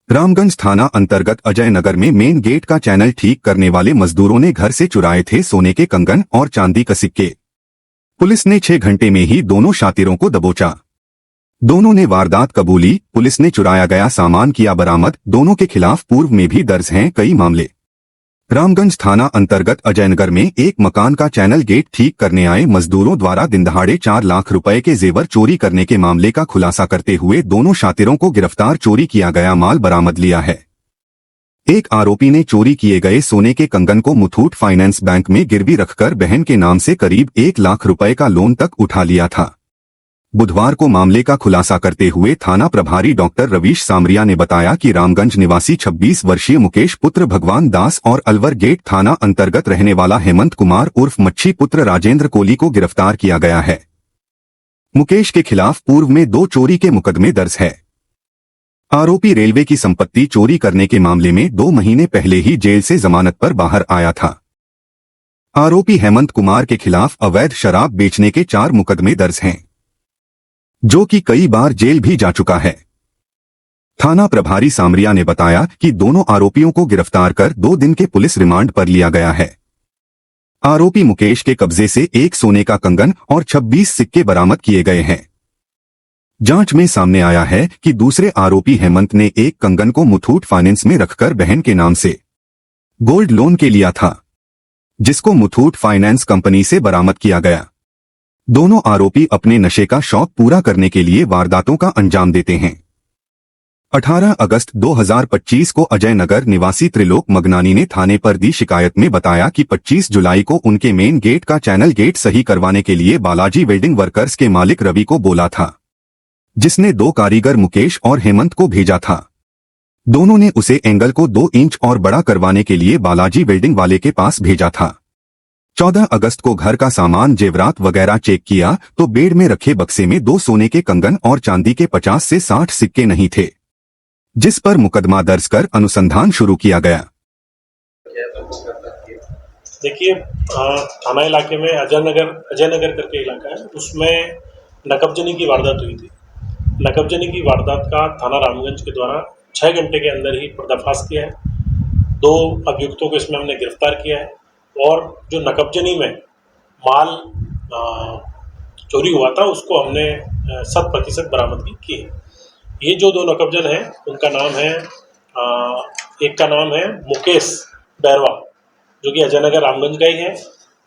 रामगंज थाना अंतर्गत अजय नगर में मेन गेट का चैनल ठीक करने वाले मजदूरों ने घर से चुराए थे सोने के कंगन और चांदी का सिक्के। पुलिस ने 6 घंटे में ही दोनों शातिरों को दबोचा। दोनों ने वारदात कबूली। पुलिस ने चुराया गया सामान किया बरामद। दोनों के खिलाफ पूर्व में भी दर्ज हैं कई मामले। रामगंज थाना अंतर्गत अजयनगर में एक मकान का चैनल गेट ठीक करने आए मजदूरों द्वारा दिनदहाड़े 4 लाख रुपए के जेवर चोरी करने के मामले का खुलासा करते हुए दोनों शातिरों को गिरफ्तार। चोरी किया गया माल बरामद लिया है। एक आरोपी ने चोरी किए गए सोने के कंगन को मुथूट फाइनेंस बैंक में गिरवी रखकर बहन के नाम से करीब 1 लाख रुपए का लोन तक उठा लिया था। बुधवार को मामले का खुलासा करते हुए थाना प्रभारी डॉक्टर रवीश सामरिया ने बताया कि रामगंज निवासी 26 वर्षीय मुकेश पुत्र भगवान दास और अलवर गेट थाना अंतर्गत रहने वाला हेमंत कुमार उर्फ मच्छी पुत्र राजेंद्र कोली को गिरफ्तार किया गया है। मुकेश के खिलाफ पूर्व में 2 चोरी के मुकदमे दर्ज है। आरोपी रेलवे की संपत्ति चोरी करने के मामले में 2 महीने पहले ही जेल से जमानत पर बाहर आया था। आरोपी हेमंत कुमार के खिलाफ अवैध शराब बेचने के 4 मुकदमे दर्ज हैं, जो कि कई बार जेल भी जा चुका है। थाना प्रभारी सामरिया ने बताया कि दोनों आरोपियों को गिरफ्तार कर 2 दिन के पुलिस रिमांड पर लिया गया है। आरोपी मुकेश के कब्जे से 1 सोने का कंगन और 26 सिक्के बरामद किए गए हैं। जांच में सामने आया है कि दूसरे आरोपी हेमंत ने एक कंगन को मुथूट फाइनेंस में रखकर बहन के नाम से गोल्ड लोन के लिया था, जिसको मुथूट फाइनेंस कंपनी से बरामद किया गया। दोनों आरोपी अपने नशे का शौक पूरा करने के लिए वारदातों का अंजाम देते हैं। 18 अगस्त 2025 को अजय नगर निवासी त्रिलोक मगनानी ने थाने पर दी शिकायत में बताया कि 25 जुलाई को उनके मेन गेट का चैनल गेट सही करवाने के लिए बालाजी वेल्डिंग वर्कर्स के मालिक रवि को बोला था, जिसने 2 कारीगर मुकेश और हेमंत को भेजा था। दोनों ने उसे एंगल को 2 इंच और बड़ा करवाने के लिए बालाजी वेल्डिंग वाले के पास भेजा था। 14 अगस्त को घर का सामान जेवरात वगैरह चेक किया तो बेड में रखे बक्से में 2 सोने के कंगन और चांदी के 50 से 60 सिक्के नहीं थे, जिस पर मुकदमा दर्ज कर अनुसंधान शुरू किया गया। देखिए, थाना इलाके में अजय नगर करके इलाका है, उसमें नकबजनी की वारदात हुई थी। नकबजनी की वारदात का थाना रामगंज के द्वारा 6 घंटे के अंदर ही पर्दाफाश किया है। 2 अभियुक्तों को इसमें हमने गिरफ्तार किया है और जो नकबजनी में माल चोरी हुआ था उसको हमने 100% बरामदगी की है। ये जो 2 नकबजन हैं उनका नाम है, एक का नाम है मुकेश बैरवा, जो कि अजय नगर रामगंज का ही है।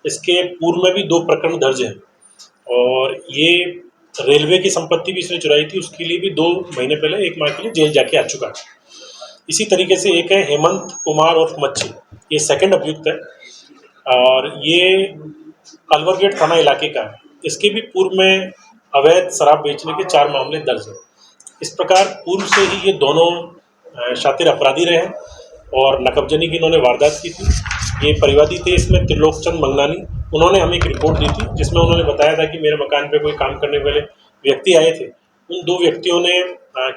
इसके पूर्व में भी 2 प्रकरण दर्ज हैं और ये रेलवे की संपत्ति भी इसने चुराई थी, उसके लिए भी 2 महीने पहले 1 माह के लिए जेल जाके आ चुका है। इसी तरीके से एक है हेमंत कुमार उर्फ मच्छी, ये सेकंड अभियुक्त है और ये अलवर गेट थाना इलाके का है। इसके भी पूर्व में अवैध शराब बेचने के 4 मामले दर्ज हैं। इस प्रकार पूर्व से ही ये दोनों शातिर अपराधी रहे और नकबजनी की इन्होंने वारदात की थी। ये परिवादी थे इसमें त्रिलोक मगनानी। उन्होंने हमें एक रिपोर्ट दी थी जिसमें उन्होंने बताया था कि मेरे मकान पे कोई काम करने वाले व्यक्ति आए थे। उन 2 व्यक्तियों ने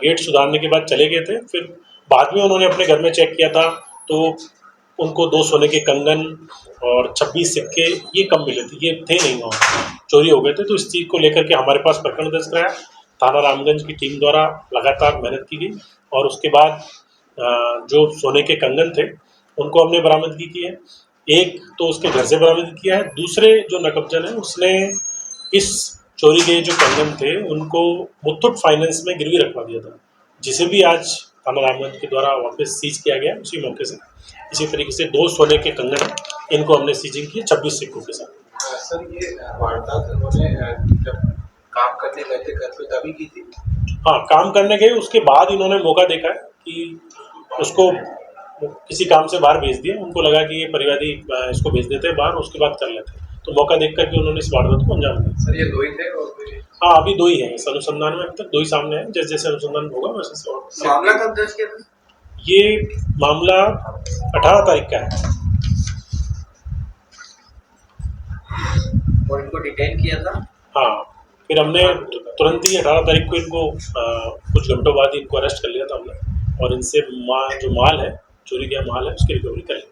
गेट सुधारने के बाद चले गए थे। फिर बाद में उन्होंने अपने घर में चेक किया था तो उनको 2 सोने के कंगन और 26 सिक्के ये कम मिले थे, ये थे नहीं वहाँ, चोरी हो गए थे। तो इस चीज़ को लेकर के हमारे पास प्रकरण दर्ज कराया। थाना रामगंज की टीम द्वारा लगातार मेहनत की गई और उसके बाद जो सोने के कंगन थे उनको हमने बरामदगी की है। एक तो उसके घर से बरामद किया है, दूसरे जो नकबजन है उसने इस चोरी के जो कंगन थे उनको मुथूट फाइनेंस में गिरवी रखवा दिया था, जिसे भी आज थाना रामगंज के द्वारा वापस सीज किया गया उसी मौके से। इसी तरीके से 2 सोने के कंगन इनको हमने सीजिंग की 26 सिक्कों के साथ। सर, ये वारदात उन्होंने जब काम करने गए थे घर पे तभी की थी? हाँ, काम करने गए, उसके बाद इन्होंने मौका देखा है कि उसको किसी काम से बाहर भेज दिया। उनको लगा कि ये परिवादी इसको भेज देते हैं बाहर, उसके बाद कर लेते हैं, तो मौका देख करके उन्होंने इस वारदात को अंजाम दिया। सर, ये 2 ही थे और कोई? हाँ, अभी 2 ही हैं इस अनुसंधान में, अब तक 2 ही सामने हैं। जैसे जैसे अनुसंधान होगा वैसे और। मामला कब दर्ज किया था? ये मामला 18 तारीख का है और इनको डिटेन किया था? हाँ, फिर हमने तुरंत ही 18 तारीख को इनको कुछ घंटों बाद ही इनको अरेस्ट कर लिया था हमने और इनसे जो माल है, चोरी किया माल है, उसकी रिकवरी कर ली।